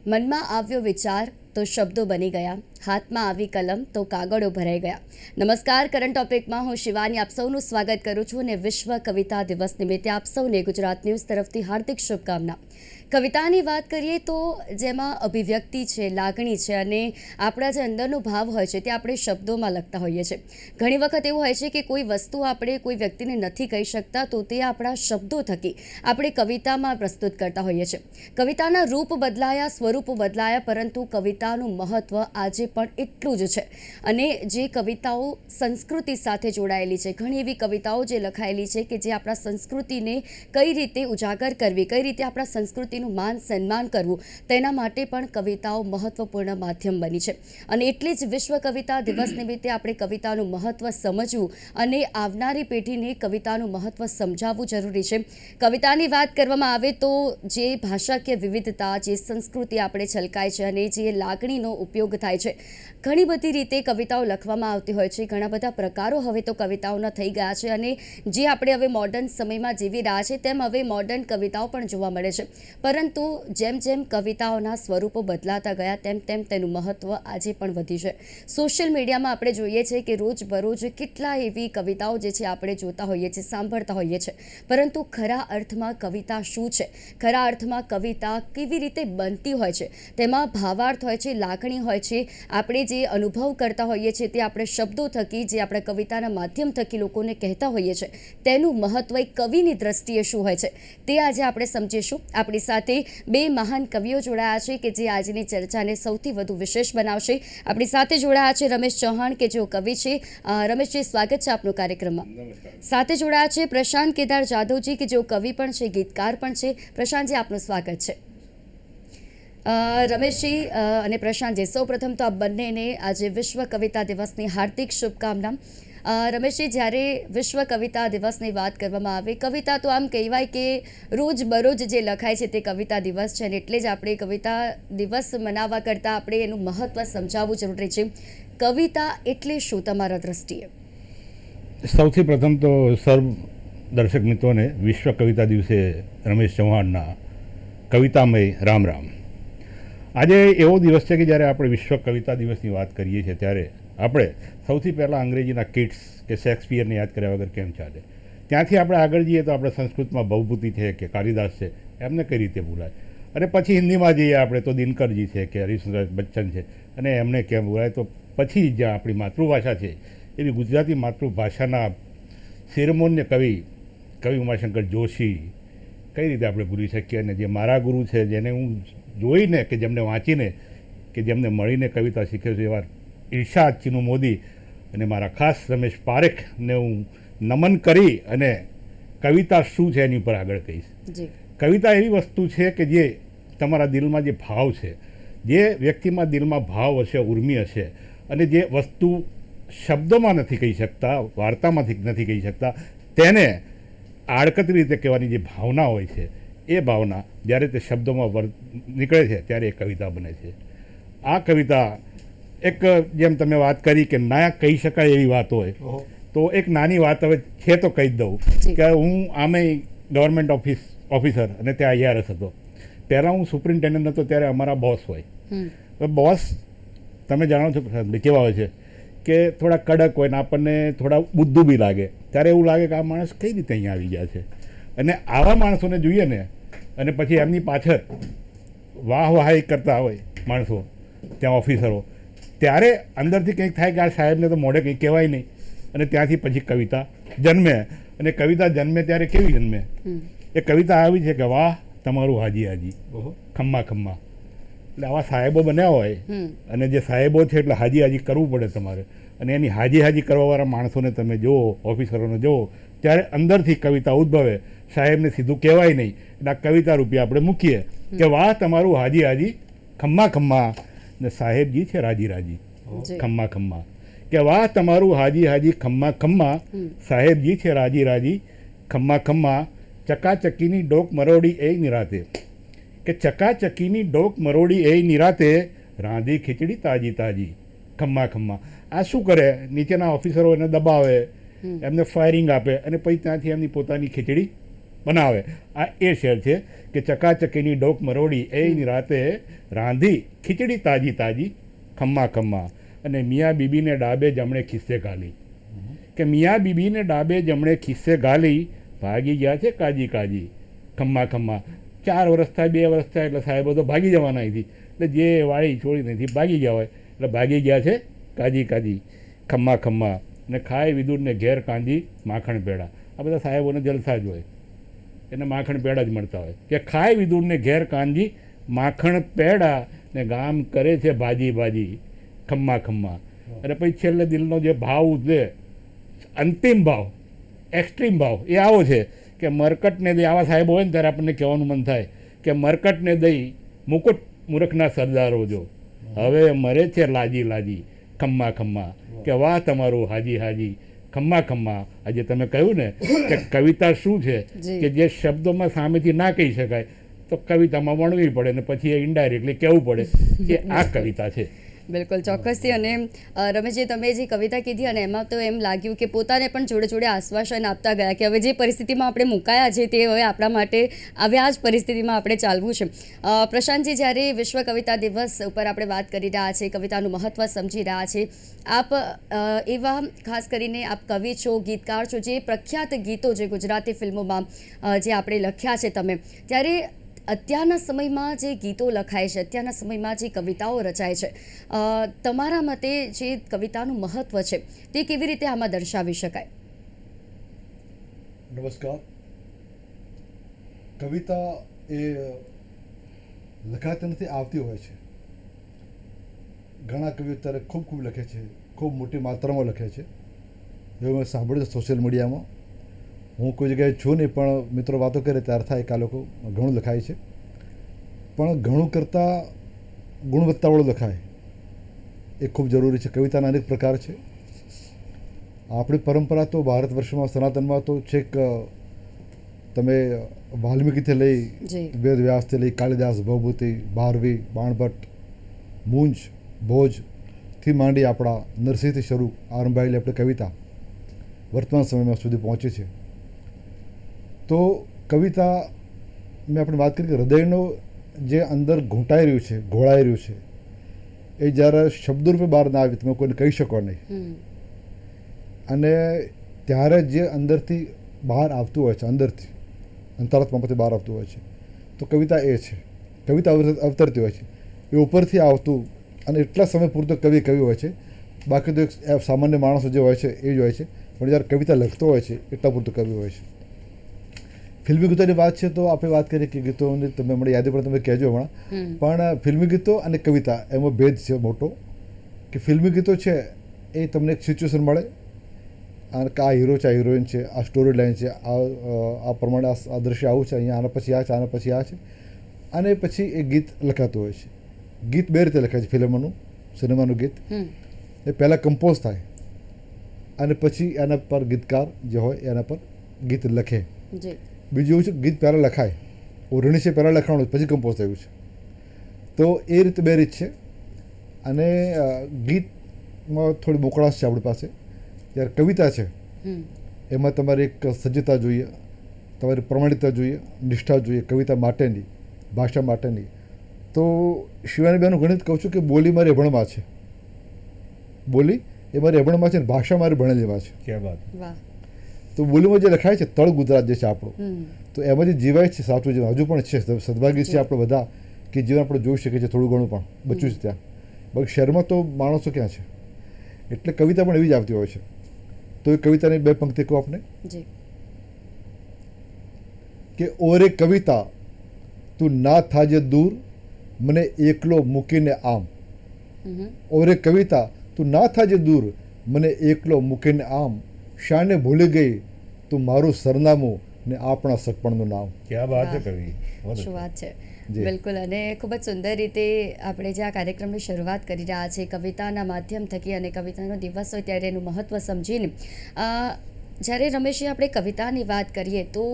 મનમાં આવ્યો વિચાર તો શબ્દો બની ગયા, હાથમાં આવી કલમ તો કાગળો ભરાઈ ગયા. નમસ્કાર, કરંટ ટોપિકમાં હું શિવાની આપ સૌનું સ્વાગત કરું છું અને વિશ્વ કવિતા દિવસ નિમિત્તે આપ સૌને ગુજરાત ન્યૂઝ તરફથી હાર્દિક શુભકામના. કવિતાની વાત કરીએ તો જેમાં અભિવ્યક્તિ છે, લાગણી છે અને આપણા જે અંદરનો ભાવ હોય છે તે આપણે શબ્દોમાં લખતા હોઈએ છીએ. ઘણી વખત એવું હોય છે કે કોઈ વસ્તુ આપણે કોઈ વ્યક્તિને નથી કહી શકતા તો તે આપણા શબ્દો થકી આપણે કવિતામાં પ્રસ્તુત કરતા હોઈએ છીએ. કવિતાના રૂપ બદલાયા, સ્વરૂપો બદલાયા, પરંતુ કવિતાનું મહત્ત્વ આજે પણ એટલું જ છે. અને જે કવિતાઓ સંસ્કૃતિ સાથે જોડાયેલી છે, ઘણી એવી કવિતાઓ જે લખાયેલી છે કે જે આપણા સંસ્કૃતિને કઈ રીતે ઉજાગર કરવી, કઈ રીતે આપણા સંસ્કૃતિનું માન સન્માન કરવું, તેના માટે પણ કવિતાઓ મહત્ત્વપૂર્ણ માધ્યમ બની છે. અને એટલે જ વિશ્વ કવિતા દિવસ નિમિત્તે આપણે કવિતાનું મહત્ત્વ સમજવું અને આવનારી પેઢીને કવિતાનું મહત્ત્વ સમજાવવું જરૂરી છે. કવિતાની વાત કરવામાં આવે તો જે ભાષાકીય વિવિધતા, જે સંસ્કૃતિ આપણે છલકાય છે અને જે લાગણીનો ઉપયોગ થાય છે, ઘણી બધી રીતે કવિતાઓ લખવામાં આવતી હોય છે. ઘણા બધા પ્રકારો હવે તો કવિતાઓના થઈ ગયા છે અને જે આપણે હવે મોડર્ન સમયમાં જીવી રહ્યા છે તેમ હવે મોડર્ન કવિતાઓ પણ જોવા મળે છે. પરંતુ જેમ જેમ કવિતાઓના સ્વરૂપો બદલાતા ગયા તેમ તેમ તેનું મહત્ત્વ આજે પણ વધ્યું છે. સોશિયલ મીડિયામાં આપણે જોઈએ છીએ કે રોજબરોજ કેટલા એવી કવિતાઓ જે છે આપણે જોતા હોઈએ છીએ, સાંભળતા હોઈએ છીએ. પરંતુ ખરા અર્થમાં કવિતા શું છે, ખરા અર્થમાં કવિતા કેવી રીતે બનતી હોય છે, તેમાં ભાવાર્થ હોય છે, લાગણી હોય છે, આપણે જે અનુભવ કરતા હોઈએ છીએ તે આપણે શબ્દો થકી, જે આપણે કવિતાના માધ્યમ થકી લોકોને કહેતા હોઈએ છીએ, તેનું મહત્ત્વ એક કવિની દ્રષ્ટિએ શું હોય છે તે આજે આપણે સમજીશું. આપણી સાથે બે મહાન કવિઓ જોડાયા છે કે જે આજની ચર્ચાને સૌથી વધુ વિશેષ બનાવશે. આપણી સાથે જોડાયા છે રમેશ ચૌહાણ કે જેઓ કવિ છે. રમેશજી, સ્વાગત છે આપનું કાર્યક્રમમાં. સાથે જોડાયા છે પ્રશાંત કેદાર જાદવજી કે જેઓ કવિ પણ છે, ગીતકાર પણ છે. પ્રશાંતજી, આપનું સ્વાગત છે. રમેશજી અને પ્રશાંતજી, સૌપ્રથમ તો આ બંનેને આજે વિશ્વ કવિતા દિવસની હાર્દિક શુભકામના. રમેશજી, જ્યારે વિશ્વ કવિતા દિવસની વાત કરવામાં આવે, કવિતા તો આમ કહેવાય કે રોજબરોજ જે લખાય છે તે કવિતા દિવસ છે અને એટલે જ આપણે કવિતા દિવસ મનાવવા કરતાં આપણે એનું મહત્ત્વ સમજાવવું જરૂરી છે. કવિતા એટલે શું તમારા દ્રષ્ટિએ? સૌથી પ્રથમ તો સર્વ દર્શક મિત્રોને વિશ્વ કવિતા દિવસે રમેશ ચૌહાણના કવિતામય રામ રામ. આજે એવો દિવસ છે કે જ્યારે આપણે વિશ્વ કવિતા દિવસની વાત કરીએ છીએ ત્યારે આપણે સૌથી પહેલાં અંગ્રેજીના કિટ્સ કે શેક્સપિયરને યાદ કર્યા વગર કેમ ચાલે? ત્યાંથી આપણે આગળ જઈએ તો આપણે સંસ્કૃતમાં ભવભૂતિ છે કે કાલિદાસ છે, એમને કઈ રીતે ભૂલાય? અને પછી હિન્દીમાં જઈએ આપણે તો દિનકરજી છે કે હરીશચંદ્ર બચ્ચન છે, અને એમને કેમ ભૂલાય? તો પછી જ્યાં આપણી માતૃભાષા છે એવી ગુજરાતી માતૃભાષાના શિરોમણ્ય કવિ ઉમાશંકર જોશી કઈ રીતે આપણે ભૂલી શકીએ? અને જે મારા ગુરુ છે, જેને હું જોઈને કે જેમને વાંચીને કે જેમને મળીને કવિતા શીખ્યો છે, એવા ઇરશાદ ચીનુ મોદી અને મારા ખાસ રમેશ પારેખને હું નમન કરી અને કવિતા શું છે એની ઉપર આગળ કહીશ. કવિતા એવી વસ્તુ છે કે જે તમારા દિલમાં જે ભાવ છે, જે વ્યક્તિમાં દિલમાં ભાવ હશે, ઉર્મિ હશે, અને જે વસ્તુ શબ્દોમાં નથી કહી શકતા, વાર્તામાંથી નથી કહી શકતા, તેને આડકતરી રીતે કહેવાની જે ભાવના હોય છે, એ ભાવના જ્યારે તે શબ્દોમાં નીકળે છે ત્યારે એ કવિતા બને છે. આ કવિતા એક, જેમ તમે વાત કરી કે ના કહી શકાય એવી વાત હોય, તો એક નાની વાત હવે છે તો કહી જ દઉં કે હું આમે ગવર્મેન્ટ ઓફિસર અને ત્યાં IRS હતો. પહેલાં હું સુપ્રિન્ટેન્ડન્ટ હતો ત્યારે અમારા બોસ હોય. બોસ તમે જાણો છો કેવા હોય છે કે થોડા કડક હોય ને આપણને થોડા બુદ્ધુ બી લાગે. ત્યારે એવું લાગે કે આ માણસ કઈ રીતે અહીંયા આવી ગયા છે. અને આવા માણસોને જોઈએ ને અને પછી એમની પાછળ વાહવાહી કરતા હોય માણસો, ત્યાં ઓફિસરો, ત્યારે અંદરથી કંઈક થાય કે આ સાહેબને તો મોઢે કંઈક કહેવાય નહીં. અને ત્યાંથી પછી કવિતા જન્મે. અને કવિતા જન્મે ત્યારે કેવી જન્મે? એ કવિતા આવી છે કે વાહ તમારું હાજી હાજી, ખમ્મા ખમ્મા. એટલે આવા સાહેબો બન્યા હોય અને જે સાહેબો છે એટલે હાજી હાજી કરવું પડે તમારે. અને એની હાજી હાજી કરવાવાળા માણસોને તમે જુઓ, ઓફિસરોને જુઓ, ત્યારે અંદરથી કવિતા ઉદ્ભવે. સાહેબને સીધું કહેવાય નહીં એટલે આ કવિતા રૂપિયા આપણે મૂકીએ કે વાહ તમારું હાજી હાજી, ખમ્મા ખમ્મા. ને સાહેબજી છે રાજી રાજી, ખમ્મા ખમ્મા. કે વાહ તમારું હાજી હાજી, ખમ્મા ખમ્મા. સાહેબજી છે રાજી રાજી, ખમ્મા ખમ્મા. ચકાચકીની ડોક મરોડી એ નિરાતે, કે ચકાચકીની ડોક મરોડી એ નિરાતે, રાંધી ખીચડી તાજી તાજી, ખમ્મા ખમ્મા. આ શું કરે? નીચેના ઓફિસરો એને દબાવે, એમને ફાયરિંગ આપે અને પછી ત્યાંથી એમની પોતાની ખીચડી બનાવે. આ એ શેર છે કે ચકાચકીની ડોક મરોડી એની રાતે રાંધી ખીચડી તાજી તાજી ખમ્મા ખમ્મા, અને મિયા બીબીને ડાબે જમણે ખિસ્સે ગાલી, કે મિયા બીબીને ડાબે જમણે ખિસ્સે ગાલી, ભાગી ગયા છે કાજી કાજી ખમ્મા ખમ્મા. 4 વર્ષ થાય 2 વર્ષ થાય એટલે સાહેબો તો ભાગી જવાના અહીંથી, એટલે જે વાળી છોડી નથી ભાગી ગયા હોય એટલે ભાગી ગયા છે કાજી કાજી ખમ્મા ખમ્મા. ને ખાય વિદુરને ઘેર કાંજી માખણ પેડા. આ બધા સાહેબોને જલસા જ હોય, એને માખણ પેડા જ મળતા હોય કે ખાય વિદુરને ઘેર કાંજી માખણ પેડા, ને ગામ કરે છે ભાજી ભાજી ખમ્મા ખમ્મા. અને પછી છેલ્લે દિલનો જે ભાવ છે, અંતિમ ભાવ, એક્સ્ટ્રીમ ભાવ એ આવો છે કે મરકટને દઈ, આવા સાહેબો હોય ને ત્યારે આપણને કહેવાનું મન થાય કે મરકટને દઈ મુકુટ મૂર્ખના સરદારો જો, હવે મરે છે લાજી લાજી ખમ્મા ખમ્મા. કે વાહ તમારું હાજી હાજી ખમ્મા ખમ્મા. આજે તમે કહ્યું ને કે કવિતા શું છે, જી. કે જે શબ્દોમાં સામેથી ના કહી શકાય તો કવિતામાં વણવી પડે ને પછી એ ઇનડાયરેક્ટલી કહેવું પડે કે આ કવિતા છે. બિલકુલ ચોક્કસથી. અને રમેશજી, તમે જે કવિતા કીધી અને એમાં તો એમ લાગ્યું કે પોતાને પણ જોડે જોડે આશ્વાસન આપતા ગયા કે હવે જે પરિસ્થિતિમાં આપણે મુકાયા છે તે હવે આપણા માટે આવ્યા જ પરિસ્થિતિમાં આપણે ચાલવું છે. પ્રશાંતજી, જ્યારે વિશ્વ કવિતા દિવસ ઉપર આપણે વાત કરી રહ્યા છીએ, કવિતાનું મહત્ત્વ સમજી રહ્યા છીએ, આપ એવા ખાસ કરીને આપ કવિ છો, ગીતકાર છો, જે પ્રખ્યાત ગીતો જે ગુજરાતી ફિલ્મોમાં જે આપણે લખ્યા છે તમે, ત્યારે અત્યારના સમયમાં જે ગીતો લખાય છે, અત્યારના સમયમાં જે કવિતાઓ રચાય છે, તમારા મતે જે કવિતાનું મહત્ત્વ છે તે કેવી રીતે આમાં દર્શાવી શકાય? નમસ્કાર. કવિતા એ લખાતી નથી, આવતી હોય છે. ઘણા કવિઓ અત્યારે ખૂબ ખૂબ લખે છે, ખૂબ મોટી માત્રામાં લખે છે. એવું મેં સાંભળ્યું છે સોશિયલ મીડિયામાં. હું કોઈ જગ્યાએ છું નહીં, પણ મિત્રો વાતો કરે ત્યારે થાય કે આ લોકો ઘણું લખાય છે, પણ ઘણું કરતાં ગુણવત્તાવાળું લખાય એ ખૂબ જરૂરી છે. કવિતાના અનેક પ્રકાર છે. આપણી પરંપરા તો ભારત વર્ષમાં, સનાતનમાં તો છેક તમે વાલ્મીકીથી લઈ, વેદ વ્યાસથી લઈ, કાલિદાસ, ભવભૂતિ, ભારવી, બાણભટ્ટ, મૂંજ, ભોજથી માંડી આપણા નરસિંહથી શરૂ આરંભાયેલી આપણી કવિતા વર્તમાન સમયમાં સુધી પહોંચી છે. તો કવિતા, મેં આપણે વાત કરી કે હૃદયનો જે અંદર ઘૂંટાઈ રહ્યું છે, ઘોળાઈ રહ્યું છે, એ જ્યારે શબ્દરૂપે બહાર ના આવે, તમે કોઈને કહી શકો નહીં, અને ત્યારે જે અંદરથી બહાર આવતું હોય છે, અંદરથી અંતરાત્મામાંથી બહાર આવતું હોય છે, તો કવિતા એ છે. કવિતા અવતરતી હોય છે, એ ઉપરથી આવતું, અને એટલા સમય પૂરતો કવિ હોય છે. બાકી તો એક સામાન્ય માણસો જે હોય છે એ જ હોય છે, પણ જ્યારે કવિતા લખતો હોય છે એટલા પૂરતો કવિ હોય છે. ફિલ્મી ગીતોની વાત છે તો આપણે વાત કરીએ કે ગીતોની તમે હમણાં યાદી પણ તમે કહેજો હમણાં, પણ ફિલ્મી ગીતો અને કવિતા એમાં ભેદ છે મોટો. કે ફિલ્મી ગીતો છે એ તમને એક સિચ્યુએશન મળે, અને કે આ હીરો છે, આ હિરોઈન છે, આ સ્ટોરી લાઈન છે, આ પ્રમાણે આ દ્રશ્ય આવું છે, અહીંયા આના પછી આ છે, આના પછી આ છે, અને પછી એ ગીત લખાતું હોય છે. ગીત બે રીતે લખાય છે ફિલ્મનું, સિનેમાનું ગીત. એ પહેલાં કમ્પોઝ થાય અને પછી એના પર ગીતકાર જે હોય એના પર ગીત લખે. બીજું એવું છે ગીત પહેલાં લખાય, ઓરણી છે પહેલાં લખાણું પછી કમ્પોઝ થયું છે. તો એ રીતે બે રીત છે. અને ગીતમાં થોડી મોકળાશ છે આપણી પાસે. જ્યારે કવિતા છે એમાં તમારી એક સજ્જતા જોઈએ, તમારી પ્રમાણિકતા જોઈએ, નિષ્ઠા જોઈએ કવિતા માટેની, ભાષા માટેની. તો શિવાની બેન, હું ઘણી કહું છું કે બોલી મારી અભણમાં છે, બોલી એ મારી અભણમાં છે ને ભાષા મારી ભણેલીમાં છે. ક્યાં વાત. તો બોલીમાં જે લખાય છે, તળ ગુજરાત જે છે આપણું, તો એમાં જે જીવાય છે સાચું જીવન હજુ પણ છે. સદભાગી છે આપણે બધા કે જીવન આપણે જોઈ શકીએ છીએ, થોડું ઘણું પણ બચ્યું છે ત્યાં. બાકી શહેરમાં તો માણસો ક્યાં છે. એટલે કવિતા પણ એવી જ આવતી હોય છે. તો એ કવિતાની બે પંક્તિ કહું આપને કે ઓરે કવિતા તું ના થાજે દૂર, મને એકલો મૂકીને આમ. ઓરે કવિતા તું ના થાજે દૂર, મને એકલો મૂકીને આમ. શાને ભૂલી ગઈ તું મારું સરનામું ને આપણા સગપણનું નામ. ક્યાં વાત છે કવિ, શું વાત છે. બિલકુલ. અને ખૂબ જ સુંદર રીતે આપણે જે આ કાર્યક્રમની શરૂઆત કરી રહ્યા છીએ કવિતાના માધ્યમ થકી, અને કવિતાનો દિવસ હોય ત્યારે એનું મહત્ત્વ સમજીને, જ્યારે રમેશજી આપણે કવિતાની વાત કરીએ તો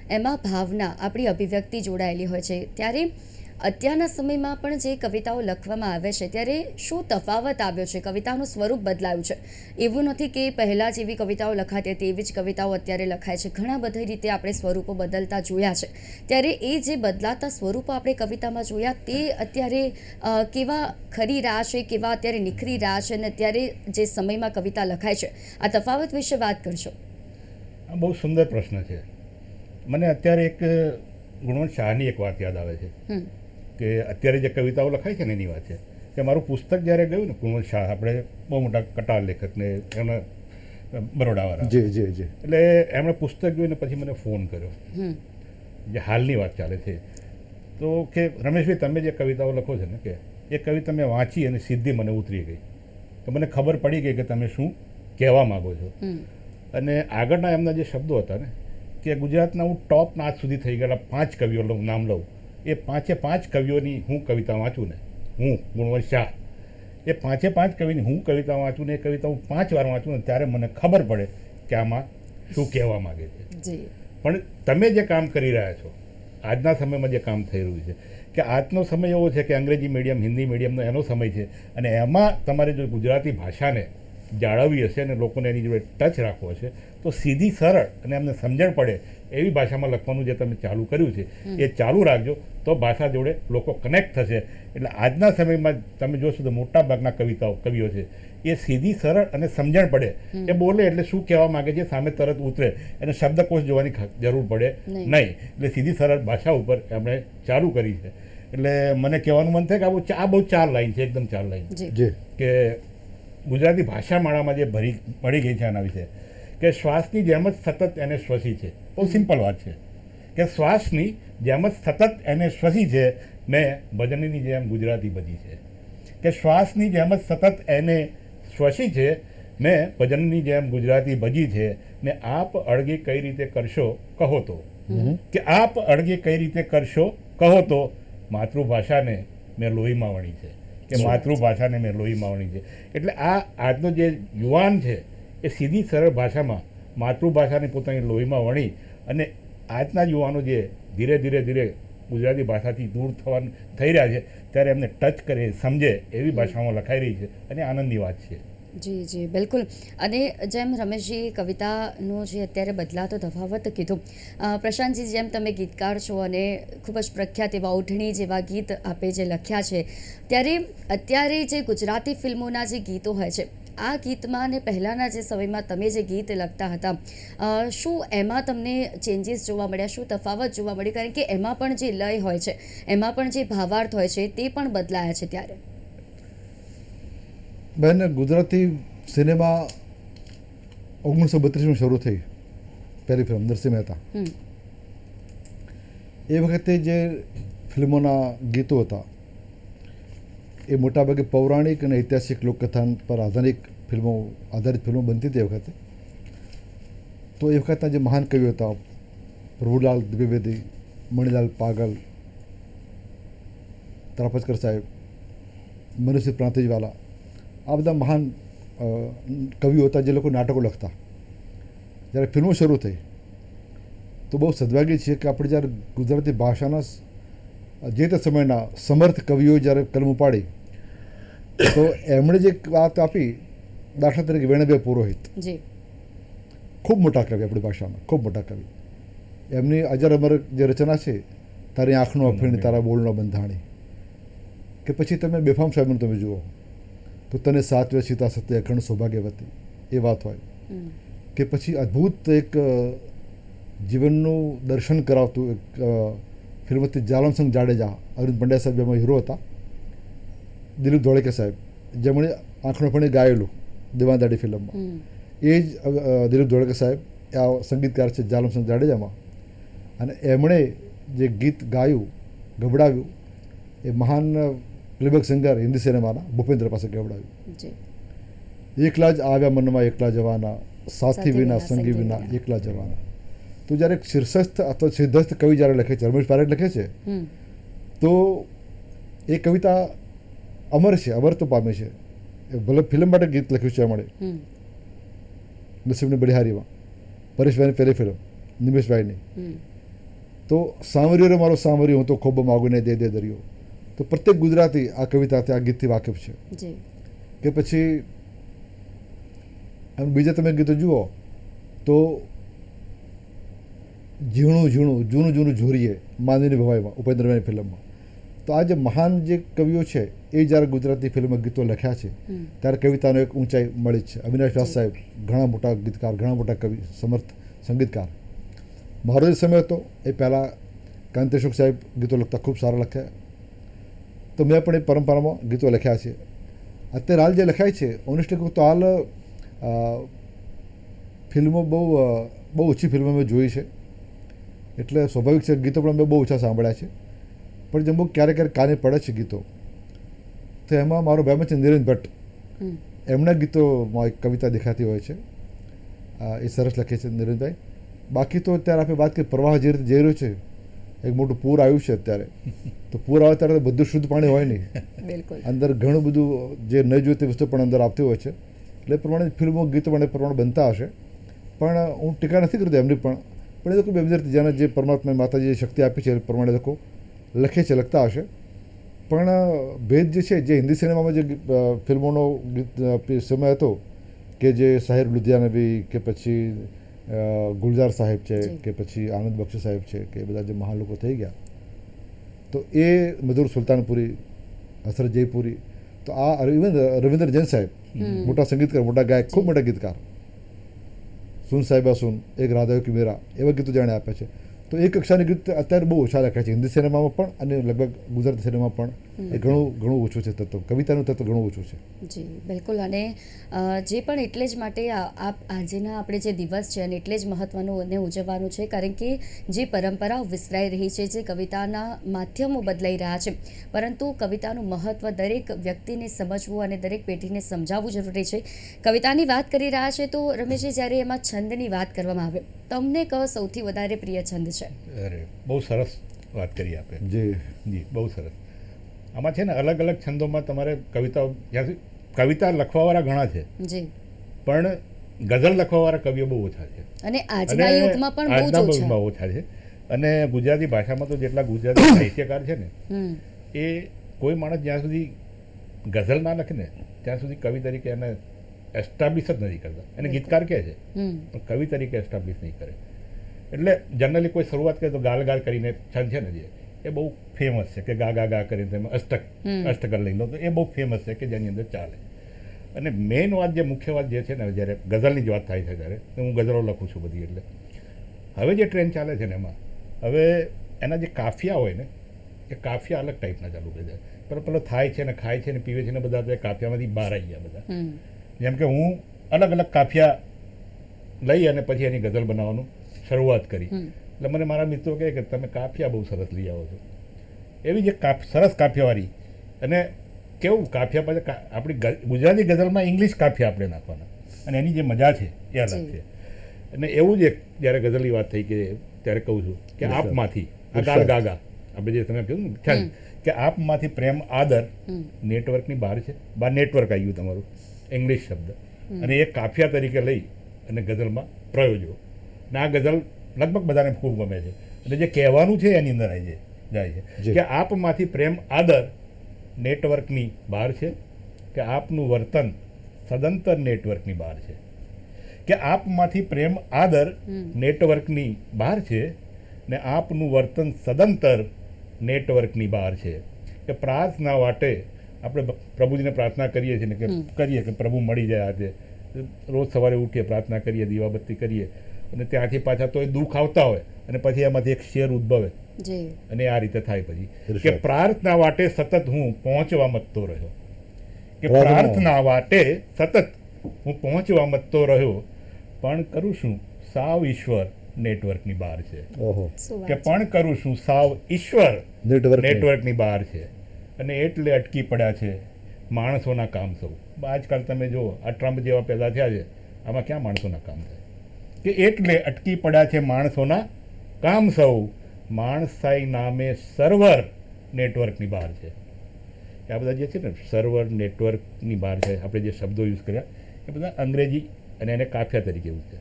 એમાં ભાવના, આપણી અભિવ્યક્તિ જોડાયેલી હોય છે. ત્યારે અત્યારના સમયમાં પણ જે કવિતાઓ લખવામાં આવે છે ત્યારે શું તફાવત આવ્યો છે? કવિતાનું સ્વરૂપ બદલાયું છે. એવું નથી કે પહેલાં જેવી કવિતાઓ લખાતી હતી એવી જ કવિતાઓ અત્યારે લખાય છે. ઘણા બધી રીતે આપણે સ્વરૂપો બદલતા જોયા છે. ત્યારે એ જે બદલાતા સ્વરૂપો આપણે કવિતામાં જોયા તે અત્યારે કેવા ખરી રહ્યા છે, કેવા અત્યારે નિખરી રહ્યા છે, અને અત્યારે જે સમયમાં કવિતા લખાય છે આ તફાવત વિશે વાત કરશો. આ બહુ સુંદર પ્રશ્ન છે. મને અત્યારે એક ગુણવંત શાહની એક વાત યાદ આવે છે કે અત્યારે જે કવિતાઓ લખાય છે ને એની વાત છે કે મારું પુસ્તક જ્યારે ગયું ને ગુણવંત શાહ, આપણે બહુ મોટા કટાર લેખક ને એમના બરોડાવાળા, જી જી જી, એટલે એમણે પુસ્તક જોઈને પછી મને ફોન કર્યો, જે હાલની વાત ચાલે છે, તો કે રમેશભાઈ તમે જે કવિતાઓ લખો છો ને કે એ કવિતા મેં વાંચી અને સીધી મને ઉતરી ગઈ, તો મને ખબર પડી ગઈ કે તમે શું કહેવા માગો છો. અને આગળના એમના જે શબ્દો હતા ને કે ગુજરાતના હું ટોપ આજ સુધી થઈ ગયેલા 5 કવિઓનું નામ લઉં, એ 5 કવિઓની હું કવિતા વાંચું ને, હું ગુણવંત શાહ, એ 5 કવિની હું કવિતા વાંચું ને એ કવિતા હું 5 વાર વાંચું ને ત્યારે મને ખબર પડે કે આમાં શું કહેવા માગે છે. પણ તમે જે કામ કરી રહ્યા છો આજના સમયમાં, જે કામ થઈ રહ્યું છે કે આજનો સમય એવો છે કે અંગ્રેજી મીડિયમ, હિન્દી મીડિયમનો એનો સમય છે, અને એમાં તમારે જો ગુજરાતી ભાષાને જાળવવી હશે અને લોકોને એની જોડે ટચ રાખવો હશે તો સીધી, સરળ અને એમને સમજણ પડે એવી ભાષામાં લખવાનું જે તમે ચાલુ કર્યું છે એ ચાલુ રાખજો, તો ભાષા જોડે લોકો કનેક્ટ થશે. એટલે આજના સમયમાં તમે જોશો તો મોટા ભાગના કવિઓ છે એ સીધી, સરળ અને સમજણ પડે, એ બોલે એટલે શું કહેવા માગે છે સામે તરત ઉતરે, એને શબ્દકોશ જોવાની જરૂર પડે નહીં. એટલે સીધી સરળ ભાષા ઉપર એમણે ચાલુ કરી છે. એટલે મને કહેવાનું મન થાય કે આ બહુ 4 લાઈન છે, એકદમ 4 લાઈન કે ગુજરાતી ભાષા માળામાં જે મળી ગઈ છે આના વિશે કે શ્વાસની જેમ જ સતત એને શ્વસી છે. બહુ સિમ્પલ વાત છે કે શ્વાસની જેમ જ સતત એને શ્વસી છે, મેં ભજનની જેમ ગુજરાતી બજી છે. કે શ્વાસની જેમ જ સતત એને શ્વસી છે, મેં ભજનની જેમ ગુજરાતી બજી છે. ને આપ અળગી કઈ રીતે કરશો કહો તો, કે આપ અળગી કઈ રીતે કરશો કહો તો, માતૃભાષાને મેં લોહીમાં વણી છે, કે માતૃભાષાને મેં લોહીમાં વણી છે. એટલે આજનો જે યુવાન છે એ સીધી સરળ ભાષામાં માતૃભાષાને પોતાની લોહીમાં વણી, અને આજના યુવાનો જે ધીરે ધીરે ગુજરાતી ભાષાથી દૂર થઈ રહ્યા છે ત્યારે એમને ટચ કરે, સમજે એવી ભાષામાં લખાઈ રહી છે, અને આનંદની વાત છે. જી જી બિલકુલ. અને જેમ રમેશજી કવિતાનો જે અત્યારે બદલાતો તફાવત કીધું, પ્રશાંતજી જેમ તમે ગીતકાર છો અને ખૂબ જ પ્રખ્યાત એવા ઓઢણી જેવા ગીત આપે જે લખ્યા છે, ત્યારે અત્યારે જે ગુજરાતી ફિલ્મોના જે ગીતો હોય છે, આ ગીતમાં અને પહેલાંના જે સમયમાં તમે જે ગીત લખતા હતા, શું એમાં તમને ચેન્જીસ જોવા મળ્યા, શું તફાવત જોવા મળ્યું? કારણ કે એમાં પણ જે લય હોય છે, એમાં પણ જે ભાવાર્થ હોય છે તે પણ બદલાયા છે. ત્યારે બેન, ગુજરાતી સિનેમા 1932માં શરૂ થઈ, પહેલી ફિલ્મ નરસિંહ મહેતા. એ વખતે જે ફિલ્મોના ગીતો હતા એ મોટાભાગે પૌરાણિક અને ઐતિહાસિક લોકકથા પર આધારિત ફિલ્મો બનતી હતી. એ વખતે તો એ વખતના જે મહાન કવિઓ હતા, પ્રભુલાલ દ્વિવેદી, મણિલાલ પાગલ, ત્રાપજકર સાહેબ, મનુસિંહ પ્રાંતિજવાલા, આ બધા મહાન કવિઓ હતા જે લોકો નાટકો લખતા. જ્યારે ફિલ્મો શરૂ થઈ તો બહુ સદભાગ્ય છે કે આપણે જ્યારે ગુજરાતી ભાષાના જે તે સમયના સમર્થ કવિઓ જ્યારે કલમ ઉપાડી તો એમણે જે વાત આપી, દાખલા તરીકે વેણુભાઈ પુરોહિત, ખૂબ મોટા કવિ આપણી ભાષામાં, ખૂબ મોટા કવિ. એમની અજર અમર જે રચના છે, તારી આંખનો અફીણ તારા બોલનો બંધાણી, કે પછી તમે બેફામ સાહેબનું તમે જુઓ તો તને સાચવે સીતા સત્ય અખંડ સૌભાગ્યવતી, એ વાત હોય, કે પછી અદ્ભુત એક જીવનનું દર્શન કરાવતું એક ફિલ્મ હતી જાલમસિંહ જાડેજા, અરવિંદ પંડ્યા સાહેબ એમાં હીરો હતા, દિલીપ ધોળકે સાહેબ, જેમણે આંખનો ફણી ગાયેલું દેવાદાડી ફિલ્મમાં, એ જ દિલીપ ધોળકે સાહેબ આ સંગીતકાર છે જાલમસિંહ જાડેજામાં, અને એમણે જે ગીત ગાયું, ગવડાવ્યું, એ મહાન પ્લેબેક સિંગર હિન્દી સિનેમાના ભૂપેન્દ્ર પાસે ગવડાવ્યું. એકલા જ આવ્યા મનમાં એકલા જવાના, સાથી વિના સંગી વિના એકલા જવાના. તો જ્યારે એક શીર્ષસ્થ અથવા સિદ્ધસ્થ કવિ જ્યારે લખે છે, રમેશ પારેખ લખે છે, તો એ કવિતા અમર છે, અમરત્વ પામે છે. ભલે ફિલ્મ માટે ગીત લખ્યું છે એમણે, નસીબની બલિહારીમાં, પરેશભાઈની પહેલી ફિલ્મ, નિમેશભાઈની, તો સાંવર્યો રે મારો સાંવર્યો, હું તો ખૂબ માગું ને દે દે દરિયો. તો પ્રત્યેક ગુજરાતી આ કવિતાથી, આ ગીતથી વાકેફ છે. જી કે પછી આમ બીજા તમે ગીતો જુઓ તો ઝીણું ઝીણું જૂનું જૂનું ઝોરીએ માનવીની ભવાઈમાં, ઉપેન્દ્રભાઈની ફિલ્મમાં. તો આ જે મહાન જે કવિઓ છે એ જ્યારે ગુજરાતી ફિલ્મમાં ગીતો લખ્યા છે ત્યારે કવિતાનો એક ઊંચાઈ મળી જ છે. અવિનાશ વ્યાસ સાહેબ ઘણા મોટા ગીતકાર, ઘણા મોટા કવિ, સમર્થ સંગીતકાર. મારો જે સમય હતો એ પહેલાં કાંતિશુક સાહેબ ગીતો લખતા, ખૂબ સારા લખ્યા. તો મેં પણ એ પરંપરામાં ગીતો લખ્યા છે. અત્યારે હાલ જે લખાય છે ઓનેસ્ટલી કહું તો હાલ ફિલ્મો બહુ ઓછી ફિલ્મો મેં જોઈ છે, એટલે સ્વાભાવિક છે ગીતો પણ મેં બહુ ઓછા સાંભળ્યા છે. પણ જેમ બહુ ક્યારેક ક્યારેક કાને પડે છે ગીતો, તો એમાં મારો ભાઈ છે નિરેન ભટ્ટ, એમના ગીતોમાં એક કવિતા દેખાતી હોય છે. એ સરસ લખે છે નિરેનભાઈ. બાકી તો અત્યારે આપણે વાત કરીએ, પ્રવાહ જે રીતે જઈ રહ્યો છે, એક મોટું પૂર આવ્યું છે અત્યારે. તો પૂર આવે ત્યારે તો બધું શુદ્ધ પાણી હોય નહીં, બિલકુલ અંદર ઘણું બધું જે ન જોઈતી વસ્તુ પણ અંદર આવતી હોય છે. એટલે એ પ્રમાણે ફિલ્મો ગીતો પણ એ પ્રમાણે બનતા હશે. પણ હું ટીકા નથી કરતો એમની પણ એ લોકો એમની રીતે જેને જે પરમાત્મા માતાજીએ શક્તિ આપી છે એ પ્રમાણે લોકો લખે છે, લખતા હશે. પણ ભેદ જે છે, જે હિન્દી સિનેમામાં જે ફિલ્મોનો સમય હતો કે જે સાહિર લુધિયાનવી કે પછી ગુલઝાર સાહેબ છે કે પછી આનંદ બક્ષી સાહેબ છે કે એ બધા જે મહાન લોકો થઈ ગયા, તો એ મધુર સુલતાનપુરી, હસરત જયપુરી, તો આ ઇવન રવિન્દ્ર જૈન સાહેબ મોટા સંગીતકાર, મોટા ગાયક, ખૂબ મોટા ગીતકાર, સુન સાહેબા સુન, એક રાધા કી મેરા, એવા ગીતો જાણે આપે છે. તો એ કક્ષાની ગીત અત્યારે બહુ ઓછા લખાય છે હિન્દી સિનેમામાં પણ, અને લગભગ ગુજરાતી સિનેમામાં પણ એ ઘણું ઓછું છે તત્વ, કવિતાનું તત્વ ઘણું ઓછું છે. જી બિલકુલ. અને જે પણ એટલે જ માટે આજના આપણે જે દિવસ છે અને એટલે જ મહત્ત્વનું અને ઉજવવાનું છે, કારણ કે જે પરંપરાઓ વિસરાઈ રહી છે, જે કવિતાના માધ્યમો બદલાઈ રહ્યા છે, પરંતુ કવિતાનું મહત્ત્વ દરેક વ્યક્તિને સમજવું અને દરેક પેઢીને સમજાવવું જરૂરી છે. કવિતાની વાત કરી રહ્યા છે તો રમેશજી, જ્યારે એમાં છંદની વાત કરવામાં આવે, તમને કયો સૌથી વધારે પ્રિય છંદ છે? અરે બહુ સરસ વાત કરી આપે. જી જી બહુ સરસ. આમાં છે ને અલગ અલગ છંદોમાં તમારે કવિતાઓ, કવિતા લખવાવાળા ઘણા છે, જી, પણ ગઝલ લખવાવાળા કવિઓ બહુ ઓછા છે. અને આજના યુગમાં પણ બહુ જ આજના ઓછા. યુગમાં ઓછા છે. અને ગુજરાતી ભાષામાં તો જેટલા ગુજરાતી સાહિત્યકાર છે ને, એ કોઈ માણસ જ્યાં સુધી ગઝલ ના લખે ને ત્યાં સુધી કવિ તરીકે એને એસ્ટાબ્લિશ જ નથી કરતા. એને ગીતકાર કહે છે પણ કવિ તરીકે એસ્ટાબ્લિશ નહીં કરે. એટલે જનરલી કોઈ શરૂઆત કરે તો ગાલ ગાલ કરીને છંદ છે ને જે, એ બહુ ફેમસ છે કે ગા ગા ગા કરીને તેમાં અષ્ટકર લઈ લો, તો એ બહુ ફેમસ છે કે જેની અંદર ચાલે. અને મેઇન વાત, જે મુખ્ય વાત જે છે ને, જ્યારે ગઝલની જ વાત થાય છે ત્યારે હું ગઝલો લખું છું બધી, એટલે હવે જે ટ્રેન્ડ ચાલે છે ને એમાં હવે એના જે કાફિયા હોય ને, એ કાફિયા અલગ ટાઈપના ચાલુ કરી દે. પેલો થાય છે ને, ખાય છે ને, પીવે છે ને, બધા તે કાફિયામાંથી બહાર આવી ગયા બધા. જેમ કે હું અલગ અલગ કાફિયા લઈ અને પછી એની ગઝલ બનાવવાનું શરૂઆત કરી. એટલે મને મારા મિત્રો કહે કે તમે કાફિયા બહુ સરસ લઈ આવો છો. એવી જે સરસ કાફિયાવાળી, અને કેવું કાફિયા પછી આપણી ગુજરાતી ગઝલમાં ઇંગ્લિશ કાફિયા આપણે નાખવાના, અને એની જે મજા છે એ અલગ છે. અને એવું જ એક જ્યારે ગઝલની વાત થઈ કે ત્યારે કહું છું કે આપમાંથી આ ગાળ ગાગા, આપણે જે તમે કહ્યું ને ખ્યાલ કે આપમાંથી પ્રેમ આદર નેટવર્કની બહાર છે. બહાર નેટવર્ક આવી ગયું તમારું ઇંગ્લિશ શબ્દ, અને એ કાફિયા તરીકે લઈ અને ગઝલમાં પ્રયોજો. અને આ ગઝલ લગભગ બધાને ખૂબ ગમે છે. અને જે કહેવાનું છે એની અંદર આવી જાય છે કે આપમાંથી પ્રેમ આદર નેટવર્કની બહાર છે, કે આપનું વર્તન સદંતર નેટવર્કની બહાર છે, કે આપમાંથી પ્રેમ આદર નેટવર્કની બહાર છે, ને આપનું વર્તન સદંતર નેટવર્કની બહાર છે. કે પ્રાર્થના વાટે આપણે પ્રભુજીને પ્રાર્થના કરીએ છીએ ને, કે કરીએ કે પ્રભુ મળી જાય. આજે રોજ સવારે ઉઠીએ, પ્રાર્થના કરીએ, દીવાબત્તી કરીએ, અને ત્યાંથી પાછા તો એ દુઃખ આવતા હોય અને પછી એમાંથી એક શેર ઉદ્ભવે, અને આ રીતે થાય પછી કે પ્રાર્થના વાટે સતત હું પહોંચવા મથતો રહ્યો. કે પ્રાર્થના વાટે સતત હું પહોંચવા મથતો રહ્યો, પણ કરું છું સાવ ઈશ્વર નેટવર્કની બહાર છે. કે પણ કરું છું સાવ ઈશ્વર નેટવર્કની બહાર છે, અને એટલે અટકી પડ્યા છે માણસોના કામ સૌ. આજકાલ તમે જુઓ આ ટ્રમ્પ જેવા પેદા થયા છે, આમાં ક્યાં માણસોના કામ થાય? કે એટલે અટકી પડ્યા છે માણસોના કામ સૌ, માણસાઈ નામે સર્વર નેટવર્કની બહાર છે. આ બધા જે છે ને સર્વર નેટવર્કની બહાર છે, આપણે જે શબ્દો યુઝ કર્યા એ બધા અંગ્રેજી અને એને કાફિયા તરીકે યુઝ છે.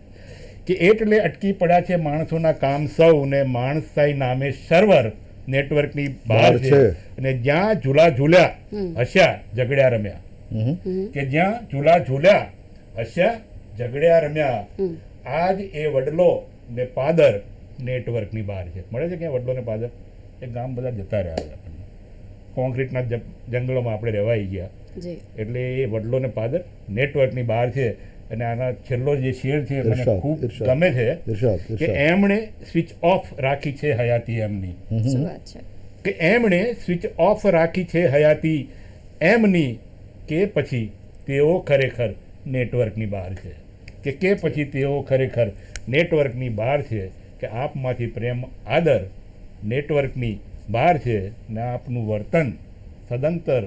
કે એટલે અટકી પડ્યા છે માણસોના કામ સૌ ને માણસાઈ નામે સર્વર નેટવર્કની બહાર બહાર છે છે. અને જ્યાં ઝૂલા ઝૂલ્યા હસ્યા ઝઘડ્યા રમ્યા કે જ્યાં ઝૂલા ઝૂલ્યા હસ્યા ઝઘડ્યા રમ્યા આજ એ વડલો ને પાદર નેટવર્કની બહાર છે. મળે છે ક્યાં વડલો ને પાદર? એ ગામ બધા જતા રહ્યા છે આપણને. કોન્ક્રીટના જંગલોમાં આપણે રહેવાઈ ગયા જી એટલે એ વડલો ને પાદર નેટવર્કની બહાર છે. અને આના છેલ્લો જે શેર છે મને ઇરશાદ, ખૂબ ઇરશાદ. ગમે છે ઇરશાદ, કે ઇરશાદ. એમણે સ્વિચ ઓફ રાખી છે હયાતી એમની, શું વાત છે. કે એમણે સ્વિચ ઓફ રાખી છે હયાતી એમની, કે પછી તેઓ ખરેખર નેટવર્કની બહાર છે, કે પછી તેઓ ખરેખર નેટવર્કની બહાર છે, કે આપમાંથી પ્રેમ આદર નેટવર્કની બહાર છે ને આપનું વર્તન સદંતર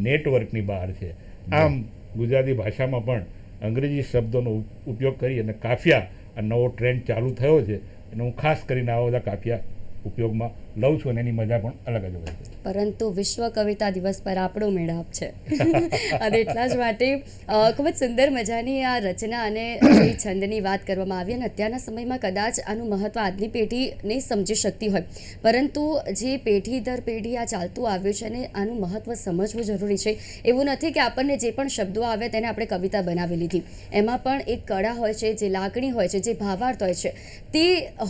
નેટવર્કની બહાર છે. આમ ગુજરાતી ભાષામાં પણ અંગ્રેજી શબ્દોનો ઉપયોગ કરી અને કાફિયા આ નવો ટ્રેન્ડ ચાલુ થયો છે અને હું ખાસ કરીને આવા બધા કાફિયા ઉપયોગમાં લઉં છું અને એની મજા પણ અલગ જ હોય છે. પરંતુ વિશ્વ કવિતા દિવસ પર આપણો મેળાપ છે અને એટલા જ માટે ખૂબ જ સુંદર મજાની આ રચના અને જે છંદની વાત કરવામાં આવી અને અત્યારના સમયમાં કદાચ આનું મહત્ત્વ આજની પેઢી નહીં સમજી શકતી હોય, પરંતુ જે પેઢી દર પેઢી આ ચાલતું આવ્યું છે અને આનું મહત્ત્વ સમજવું જરૂરી છે. એવું નથી કે આપણને જે પણ શબ્દો આવે તેને આપણે કવિતા બનાવી લીધી. એમાં પણ એક કળા હોય છે, જે લાગણી હોય છે, જે ભાવાર્થ હોય છે, તે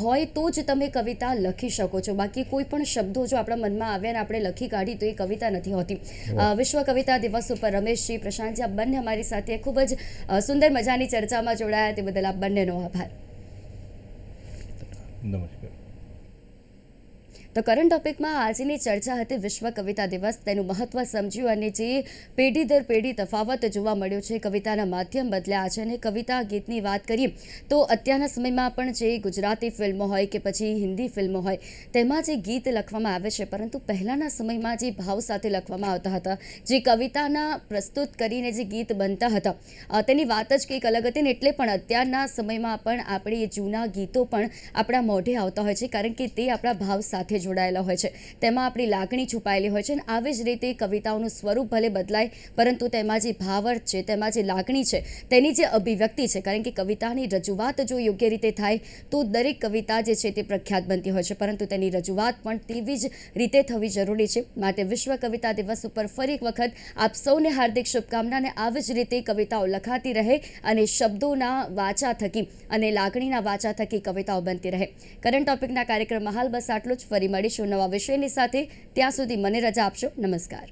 હોય તો જ તમે કવિતા લખી શકો છો. બાકી કોઈ પણ શબ્દો જો આપણા મનમાં આવ્યા અને આપણે લખી કાઢી તો એ કવિતા નથી હોતી. વિશ્વ કવિતા દિવસ ઉપર રમેશજી, પ્રશાંતજી, આ બંને અમારી સાથે ખૂબ જ સુંદર મજાની ચર્ચામાં જોડાયા, તે બદલ આપ બંનેનો આભાર. નમસ્કાર. તો કરંટ ટોપિકમાં આજની ચર્ચા હતી વિશ્વ કવિતા દિવસ, તેનું મહત્ત્વ સમજ્યું અને જે પેઢી દર પેઢી તફાવત જોવા મળ્યો છે, કવિતાના માધ્યમ બદલ્યા છે. અને કવિતા ગીતની વાત કરીએ તો અત્યારના સમયમાં પણ જે ગુજરાતી ફિલ્મો હોય કે પછી હિન્દી ફિલ્મો હોય તેમાં જે ગીત લખવામાં આવે છે, પરંતુ પહેલાંના સમયમાં જે ભાવ સાથે લખવામાં આવતા હતા, જે કવિતાના પ્રસ્તુત કરીને જે ગીત બનતા હતા તેની વાત જ કંઈક અલગ હતી. ને એટલે પણ અત્યારના સમયમાં પણ આપણે એ જૂના ગીતો પણ આપણા મોઢે આવતા હોય છે, કારણ કે તે આપણા ભાવ સાથે જોડાયેલા હોય છે, તેમાં આપણી લાગણી છુપાયેલી હોય છે. અને આવી જ રીતે કવિતાઓનું સ્વરૂપ ભલે બદલાય, પરંતુ તેમાં જે ભાવાર્થ છે, તેમાં જે લાગણી છે, તેની જે અભિવ્યક્તિ છે, કારણ કે કવિતાની રજૂઆત જો યોગ્ય રીતે થાય તો દરેક કવિતા જે છે તે પ્રખ્યાત બનતી હોય છે, પરંતુ તેની રજૂઆત પણ તેવી જ રીતે થવી જરૂરી છે. માટે વિશ્વ કવિતા દિવસ ઉપર ફરી એક વખત આપ સૌને હાર્દિક શુભકામના. અને આવી જ રીતે કવિતાઓ લખાતી રહે અને શબ્દોના વાચા થકી અને લાગણીના વાચા થકી કવિતાઓ બનતી રહે. કરંટ ટોપિકના કાર્યક્રમમાં હાલ બસ આટલું જ. ફરી મળીશું નવા વિષયની સાથે. ત્યાં સુધી મને રજા આપશો. નમસ્કાર.